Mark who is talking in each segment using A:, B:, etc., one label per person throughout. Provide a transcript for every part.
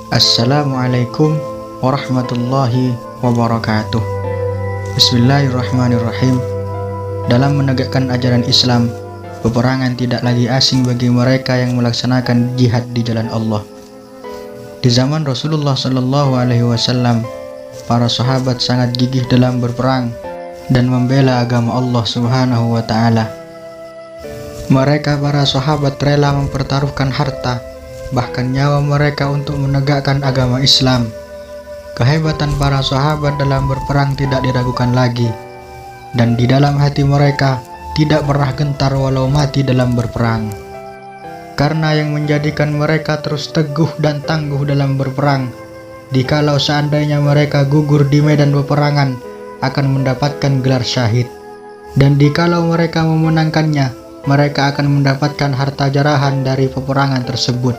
A: Assalamualaikum warahmatullahi wabarakatuh. Bismillahirrahmanirrahim. Dalam menegakkan ajaran Islam, peperangan tidak lagi asing bagi mereka yang melaksanakan jihad di jalan Allah. Di zaman Rasulullah SAW, para sahabat sangat gigih dalam berperang dan membela agama Allah Subhanahu wa Ta'ala. Mereka para sahabat rela mempertaruhkan harta, bahkan nyawa mereka untuk menegakkan agama Islam. Kehebatan para sahabat dalam berperang tidak diragukan lagi, dan di dalam hati mereka tidak pernah gentar walau mati dalam berperang. Karena yang menjadikan mereka terus teguh dan tangguh dalam berperang, dikalau seandainya mereka gugur di medan peperangan, akan mendapatkan gelar syahid. Dan dikalau mereka memenangkannya, mereka akan mendapatkan harta jarahan dari peperangan tersebut.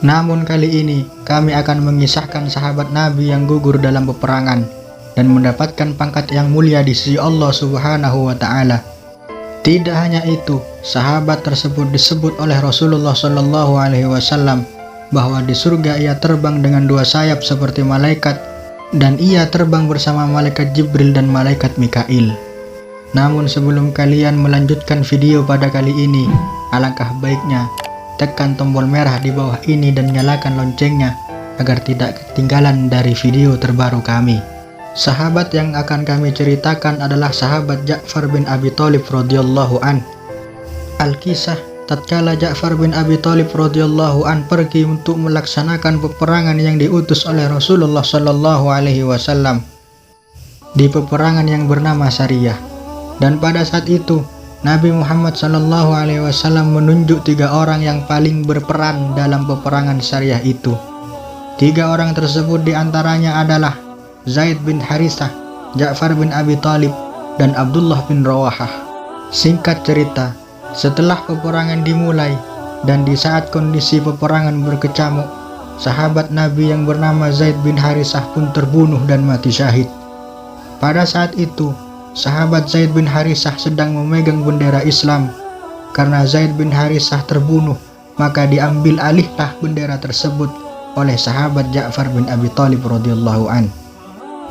A: Namun kali ini kami akan mengisahkan sahabat Nabi yang gugur dalam peperangan dan mendapatkan pangkat yang mulia di sisi Allah Subhanahu wa Ta'ala. Tidak hanya itu, sahabat tersebut disebut oleh Rasulullah SAW bahwa di surga ia terbang dengan dua sayap seperti malaikat, dan ia terbang bersama malaikat Jibril dan malaikat Mikail. Namun sebelum kalian melanjutkan video pada kali ini, alangkah baiknya tekan tombol merah di bawah ini dan nyalakan loncengnya agar tidak ketinggalan dari video terbaru kami. Sahabat yang akan kami ceritakan adalah sahabat Ja'far bin Abi Thalib radhiyallahu an. Al-Kisah, tatkala Ja'far bin Abi Thalib radhiyallahu an pergi untuk melaksanakan peperangan yang diutus oleh Rasulullah SAW di peperangan yang bernama Sariyah. Dan pada saat itu Nabi Muhammad SAW menunjuk 3 orang yang paling berperan dalam peperangan Sariyah itu. 3 orang tersebut diantaranya adalah Zaid bin Harithah, Ja'far bin Abi Thalib, dan Abdullah bin Rawahah. Singkat cerita, setelah peperangan dimulai dan di saat kondisi peperangan berkecamuk, sahabat Nabi yang bernama Zaid bin Harithah pun terbunuh dan mati syahid. Pada saat itu, sahabat Zaid bin Harithah sedang memegang bendera Islam. Karena Zaid bin Harithah terbunuh, maka diambil alihlah bendera tersebut oleh sahabat Ja'far bin Abi Thalib radhiyallahu an.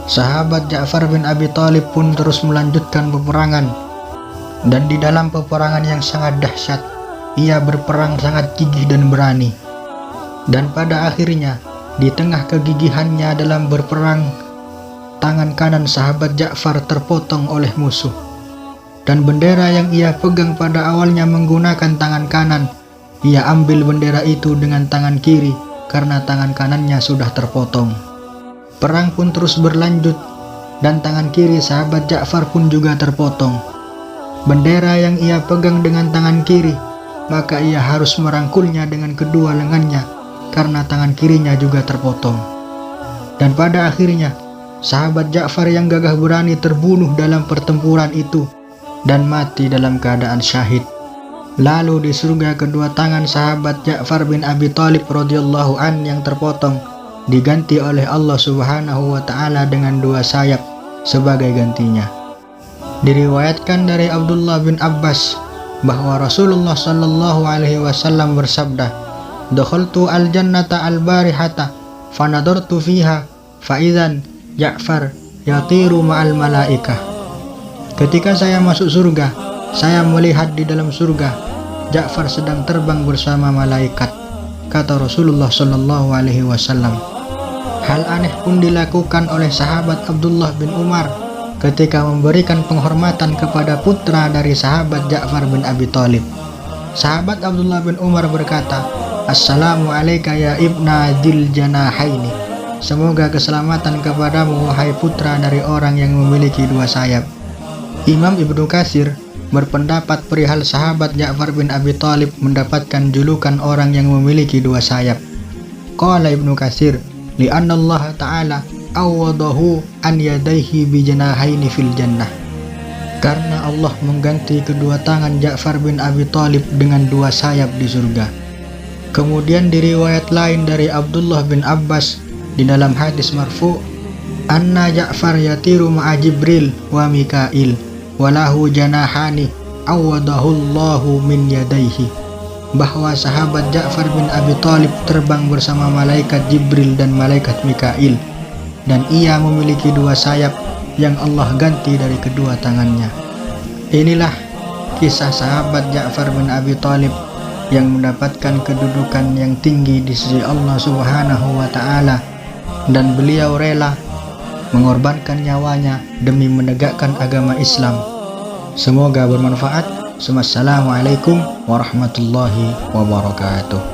A: Sahabat Ja'far bin Abi Thalib pun terus melanjutkan peperangan, dan di dalam peperangan yang sangat dahsyat, ia berperang sangat gigih dan berani. Dan pada akhirnya, di tengah kegigihannya dalam berperang, tangan kanan sahabat Ja'far terpotong oleh musuh, dan bendera yang ia pegang pada awalnya menggunakan tangan kanan, ia ambil bendera itu dengan tangan kiri karena tangan kanannya sudah terpotong. Perang pun terus berlanjut, dan tangan kiri sahabat Ja'far pun juga terpotong. Bendera yang ia pegang dengan tangan kiri, maka ia harus merangkulnya dengan kedua lengannya karena tangan kirinya juga terpotong. Dan pada akhirnya sahabat Ja'far yang gagah berani terbunuh dalam pertempuran itu dan mati dalam keadaan syahid. Lalu di surga kedua tangan sahabat Ja'far bin Abi Thalib radhiyallahu an yang terpotong diganti oleh Allah Subhanahu wa Ta'ala dengan 2 sayap sebagai gantinya. Diriwayatkan dari Abdullah bin Abbas bahwa Rasulullah SAW bersabda, "Dakhaltu al-jannata al-barihata fanadartu fiha fa'idzan Ja'far yatiru ma'al malaikah." Ketika saya masuk surga, saya melihat di dalam surga Ja'far sedang terbang bersama malaikat, kata Rasulullah SAW. Hal aneh pun dilakukan oleh sahabat Abdullah bin Umar ketika memberikan penghormatan kepada putra dari sahabat Ja'far bin Abi Thalib. Sahabat Abdullah bin Umar berkata, "Assalamu alayka ya ibna dzil janahaini." Semoga keselamatan kepadamu wahai putra dari orang yang memiliki 2 sayap. Imam Ibnu Katsir berpendapat perihal sahabat Ja'far bin Abi Thalib mendapatkan julukan orang yang memiliki 2 sayap. Qala Ibnu Katsir, li'anna Allah Ta'ala awadahu an yadaihi bijanahaini fil jannah. Karena Allah mengganti kedua tangan Ja'far bin Abi Thalib dengan 2 sayap di surga. Kemudian di riwayat lain dari Abdullah bin Abbas di dalam hadis marfu, anna Ja'far yatiru ma'a Jibril wa Mikail walahu janahani awadahullahu min yadaihi. bahwa sahabat Ja'far bin Abi Thalib terbang bersama malaikat Jibril dan malaikat Mikail, dan ia memiliki 2 sayap yang Allah ganti dari kedua tangannya. Inilah kisah sahabat Ja'far bin Abi Thalib yang mendapatkan kedudukan yang tinggi di sisi Allah Subhanahu wa Ta'ala, dan beliau rela mengorbankan nyawanya demi menegakkan agama Islam. Semoga bermanfaat. Wassalamualaikum warahmatullahi wabarakatuh.